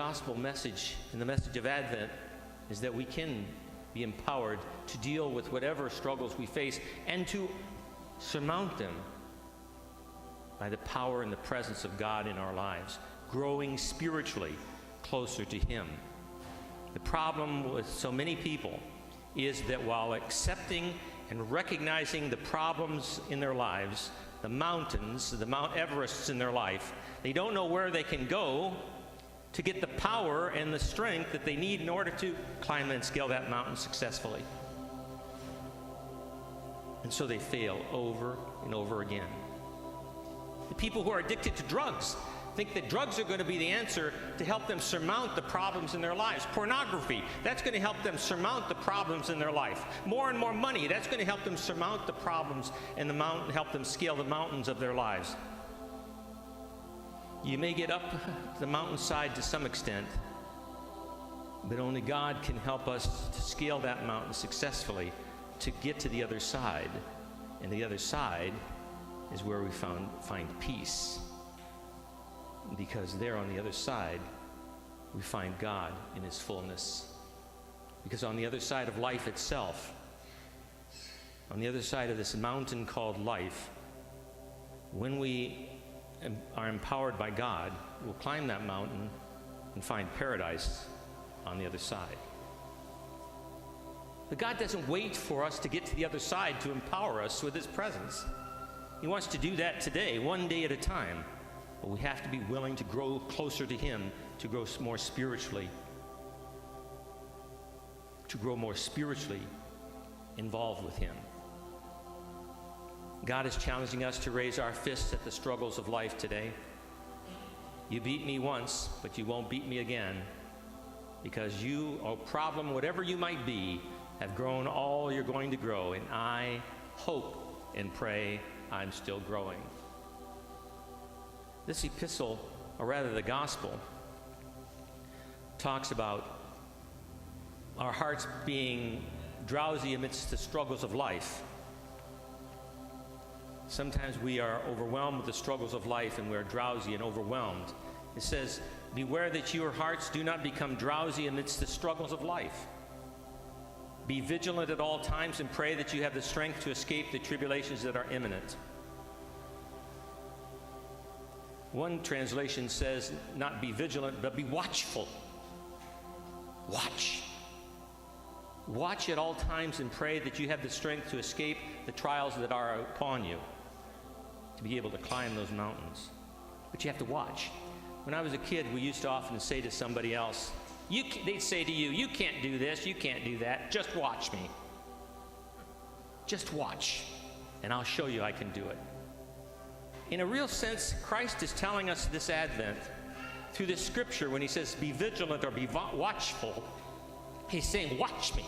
gospel message and the message of Advent is that we can be empowered to deal with whatever struggles we face and to surmount them by the power and the presence of God in our lives, growing spiritually closer to Him. The problem with so many people is that while accepting and recognizing the problems in their lives, the mountains, the Mount Everests in their life, they don't know where they can go to get the power and the strength that they need in order to climb and scale that mountain successfully. And so they fail over and over again. The people who are addicted to drugs think that drugs are going to be the answer to help them surmount the problems in their lives. Pornography, that's going to help them surmount the problems in their life. More and more money, that's going to help them surmount the problems and help them scale the mountains of their lives. You may get up the mountainside to some extent, but only God can help us to scale that mountain successfully to get to the other side. And the other side is where we find peace. Because there on the other side, we find God in His fullness. Because on the other side of life itself, on the other side of this mountain called life, when we are empowered by God, we'll climb that mountain and find paradise on the other side. But God doesn't wait for us to get to the other side to empower us with His presence. He wants to do that today, one day at a time. But we have to be willing to grow closer to Him, to grow more spiritually involved with Him. God is challenging us to raise our fists at the struggles of life today. You beat me once, but you won't beat me again, because you, or problem, whatever you might be, have grown all you're going to grow, and I hope and pray I'm still growing. This epistle, or rather the gospel, talks about our hearts being drowsy amidst the struggles of life. Sometimes we are overwhelmed with the struggles of life and we're drowsy and overwhelmed. It says, beware that your hearts do not become drowsy amidst the struggles of life. Be vigilant at all times and pray that you have the strength to escape the tribulations that are imminent. One translation says, not be vigilant, but be watchful. Watch. Watch at all times and pray that you have the strength to escape the trials that are upon you, to be able to climb those mountains. But you have to watch. When I was a kid, we used to often say to somebody else, they'd say to you, you can't do this, you can't do that, just watch me. Just watch, and I'll show you I can do it. In a real sense, Christ is telling us this Advent, through this scripture, when He says, be vigilant or be watchful, He's saying, watch me.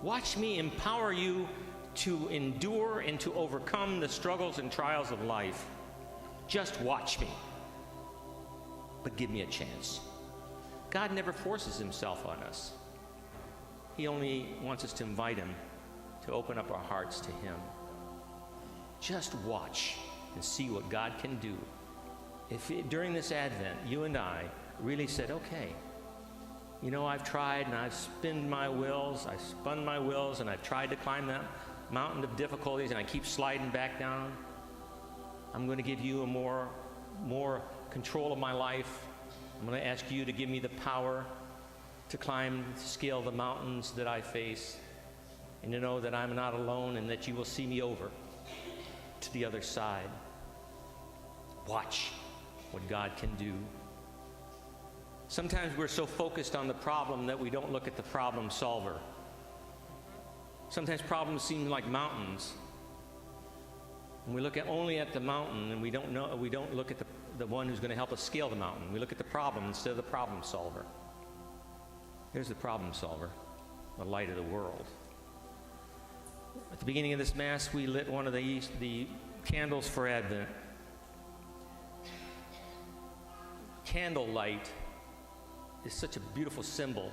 Watch me empower you to endure and to overcome the struggles and trials of life. Just watch me. But give me a chance. God never forces Himself on us. He only wants us to invite Him to open up our hearts to Him. Just watch and see what God can do. If during this Advent, you and I really said, okay, you know, I've tried and I've spun my wheels, and I've tried to climb that mountain of difficulties and I keep sliding back down. I'm going to give you a more control of my life. I'm going to ask you to give me the power to climb, to scale the mountains that I face, and to know that I'm not alone and that you will see me over to the other side. Watch what God can do. Sometimes we're so focused on the problem that we don't look at the problem solver. Sometimes problems seem like mountains. And we look only at the mountain, and we don't look at the one who's going to help us scale the mountain. We look at the problem instead of the problem solver. Here's the problem solver, the light of the world. At the beginning of this Mass, we lit one of the candles for Advent. Candlelight is such a beautiful symbol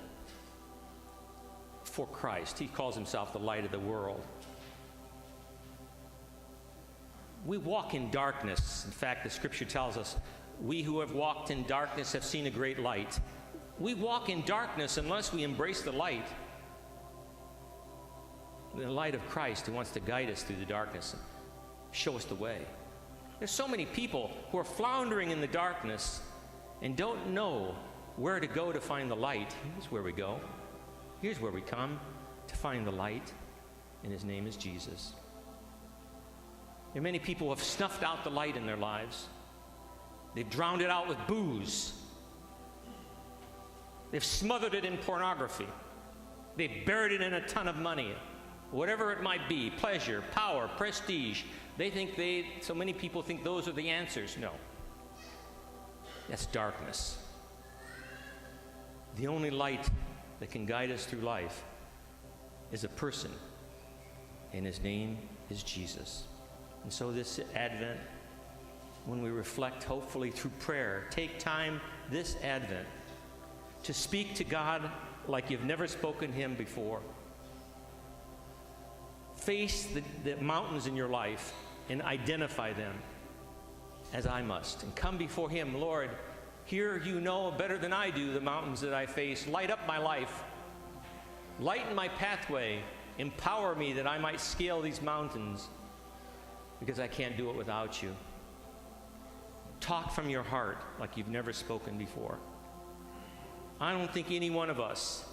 for Christ. He calls Himself the light of the world. We walk in darkness. In fact, the scripture tells us, we who have walked in darkness have seen a great light. We walk in darkness unless we embrace the light of Christ, who wants to guide us through the darkness and show us the way. There's so many people who are floundering in the darkness and don't know where to go to find the light. Here's where we go. Here's where we come to find the light, and his name is Jesus. There are many people who have snuffed out the light in their lives. They've drowned it out with booze. They've smothered it in pornography. They've buried it in a ton of money. Whatever it might be, pleasure, power, prestige. So many people think those are the answers. No. That's darkness. The only light that can guide us through life is a person, and his name is Jesus. And so this Advent, when we reflect, hopefully through prayer, take time this Advent to speak to God like you've never spoken to him before. Face the mountains in your life and identify them as I must. And come before him, Lord, here you know better than I do the mountains that I face. Light up my life. Lighten my pathway. Empower me that I might scale these mountains, because I can't do it without you. Talk from your heart like you've never spoken before. I don't think any one of us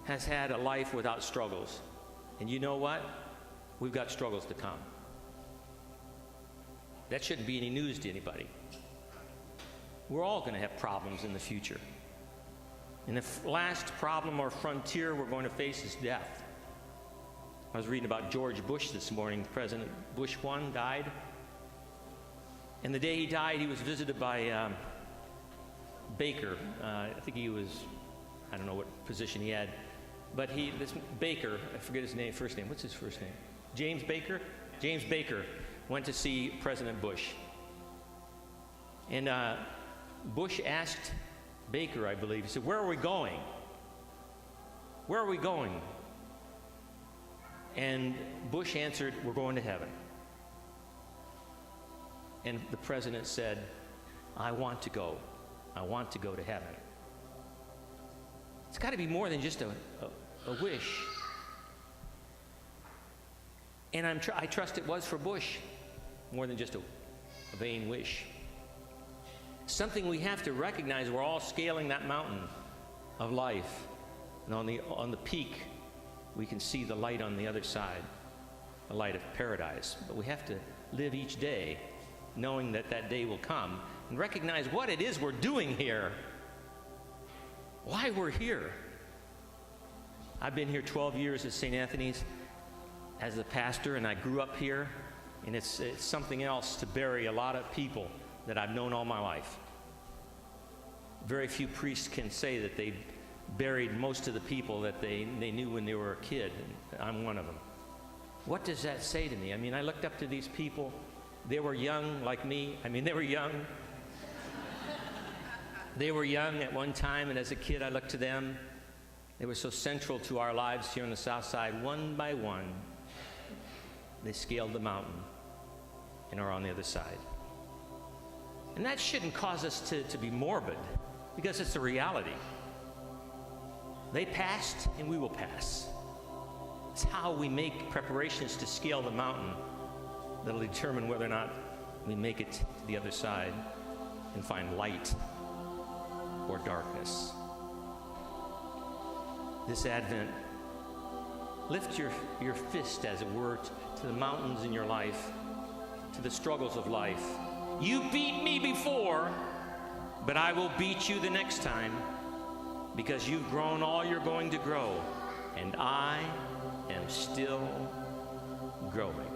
has had a life without struggles. And you know what? We've got struggles to come. That shouldn't be any news to anybody. We're all going to have problems in the future. And the last problem or frontier we're going to face is death. I was reading about George Bush this morning. President Bush 1 died. And the day he died, he was visited by Baker. I think he was, I don't know what position he had. But this Baker, I forget his name, first name. What's his first name? James Baker? James Baker went to see President Bush. And Bush asked Baker, I believe, he said, "Where are we going? Where are we going?" And Bush answered, "We're going to heaven." And the president said, "I want to go. I want to go to heaven." It's got to be more than just a wish. And I trust it was for Bush, more than just a vain wish. Something we have to recognize. We're all scaling that mountain of life. And on the peak, we can see the light on the other side, the light of paradise. But we have to live each day knowing that that day will come and recognize what it is we're doing here, why we're here. I've been here 12 years at St. Anthony's as a pastor, and I grew up here, and it's something else to bury a lot of people that I've known all my life. Very few priests can say that they buried most of the people that they knew when they were a kid, and I'm one of them. What does that say to me? I mean, I looked up to these people. They were young like me. I mean, they were young. They were young at one time, and as a kid I looked to them. They were so central to our lives here on the South Side. One by one, they scaled the mountain and are on the other side. And that shouldn't cause us to be morbid, because it's a reality. They passed, and we will pass. It's how we make preparations to scale the mountain that'll determine whether or not we make it to the other side and find light or darkness. This Advent, lift your fist, as it were, to the mountains in your life, to the struggles of life. You beat me before, but I will beat you the next time, because you've grown all you're going to grow, and I am still growing.